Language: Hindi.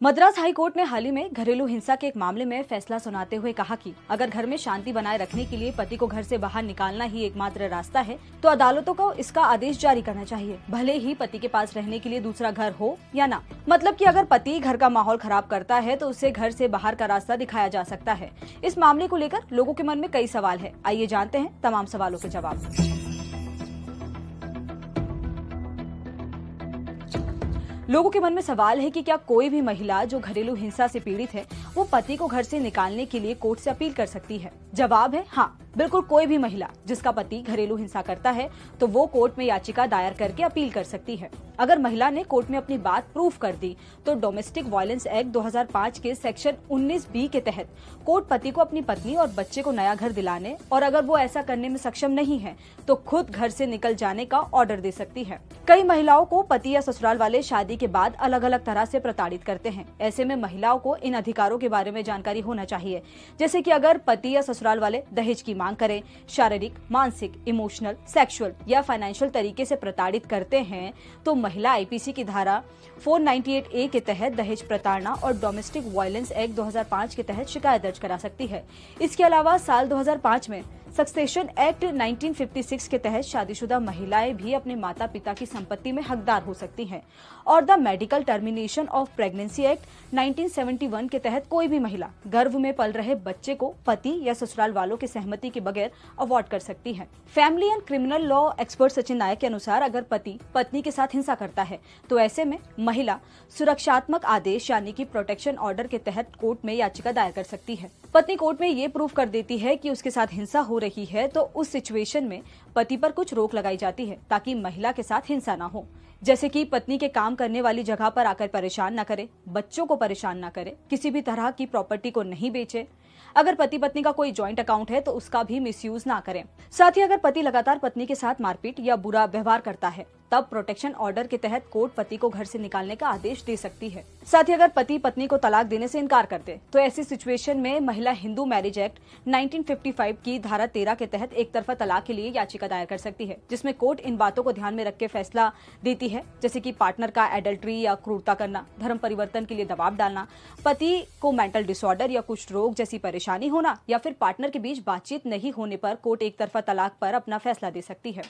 मद्रास हाई कोर्ट ने हाल ही में घरेलू हिंसा के एक मामले में फैसला सुनाते हुए कहा कि अगर घर में शांति बनाए रखने के लिए पति को घर से बाहर निकालना ही एकमात्र रास्ता है तो अदालतों को इसका आदेश जारी करना चाहिए, भले ही पति के पास रहने के लिए दूसरा घर हो या ना। मतलब कि अगर पति घर का माहौल खराब करता है तो उसे घर से बाहर का रास्ता दिखाया जा सकता है। इस मामले को लेकर लोगों के मन में कई सवाल है। आइए जानते हैं तमाम सवालों के जवाब। लोगों के मन में सवाल है कि क्या कोई भी महिला जो घरेलू हिंसा से पीड़ित है वो पति को घर से निकालने के लिए कोर्ट से अपील कर सकती है। जवाब है हाँ, बिल्कुल कोई भी महिला जिसका पति घरेलू हिंसा करता है तो वो कोर्ट में याचिका दायर करके अपील कर सकती है। अगर महिला ने कोर्ट में अपनी बात प्रूफ कर दी तो डोमेस्टिक वायलेंस एक्ट 2005 के सेक्शन 19B के तहत कोर्ट पति को अपनी पत्नी और बच्चे को नया घर दिलाने और अगर वो ऐसा करने में सक्षम नहीं है तो खुद घर से निकल जाने का ऑर्डर दे सकती है। कई महिलाओं को पति या ससुराल वाले शादी के बाद अलग अलग तरह से प्रताड़ित करते हैं। ऐसे में महिलाओं को इन अधिकारों के बारे में जानकारी होना चाहिए, जैसे कि अगर पति या ससुराल वाले दहेज की मांग करें, शारीरिक, मानसिक, इमोशनल, सेक्सुअल या फाइनेंशियल तरीके से प्रताड़ित करते हैं तो महिला आईपीसी की धारा 498A के तहत दहेज प्रताड़ना और डोमेस्टिक वायलेंस एक्ट 2005 के तहत शिकायत दर्ज करा सकती है। इसके अलावा साल 2005 में सक्सेशन एक्ट 1956 के तहत शादीशुदा महिलाएं भी अपने माता पिता की संपत्ति में हकदार हो सकती हैं और the medical termination of pregnancy act 1971 के तहत कोई भी महिला गर्भ में पल रहे बच्चे को पति या ससुराल वालों की सहमति के बगैर अवॉर्ड कर सकती है। Family and criminal law expert Sachin Nayak के अनुसार अगर पति पत्नी के साथ हिंसा करता है तो ऐसे में महिला सुरक्षात्मक आदेश यानी कि प्रोटेक्शन ऑर्डर के तहत कोर्ट में याचिका दायर कर सकती है। पत्नी कोर्ट में ये प्रूफ कर देती है कि उसके साथ हिंसा हो रही है तो उस सिचुएशन में पति पर कुछ रोक लगाई जाती है ताकि महिला के साथ हिंसा ना हो, जैसे कि पत्नी के काम करने वाली जगह पर आकर परेशान न करे, बच्चों को परेशान न करे, किसी भी तरह की प्रॉपर्टी को नहीं बेचे, अगर पति पत्नी का कोई जॉइंट अकाउंट है तो उसका भी मिसयूज ना करें। साथ ही अगर पति लगातार पत्नी के साथ मारपीट या बुरा व्यवहार करता है तब प्रोटेक्शन ऑर्डर के तहत कोर्ट पति को घर से निकालने का आदेश दे सकती है। साथ ही अगर पति पत्नी को तलाक देने से इनकार कर दे तो ऐसी सिचुएशन में महिला हिंदू मैरिज एक्ट 1955 की धारा 13 के तहत एक तरफा तलाक के लिए याचिका दायर कर सकती है, जिसमें कोर्ट इन बातों को ध्यान में रख के फैसला देती है, जैसे कि पार्टनर का एडल्ट्री या क्रूरता करना, धर्म परिवर्तन के लिए दबाव डालना, पति को मेंटल डिसऑर्डर या कुष्ठ रोग जैसी परेशानी होना या फिर पार्टनर के बीच बातचीत नहीं होने पर कोर्ट एक तरफा तलाक पर अपना फैसला दे सकती है।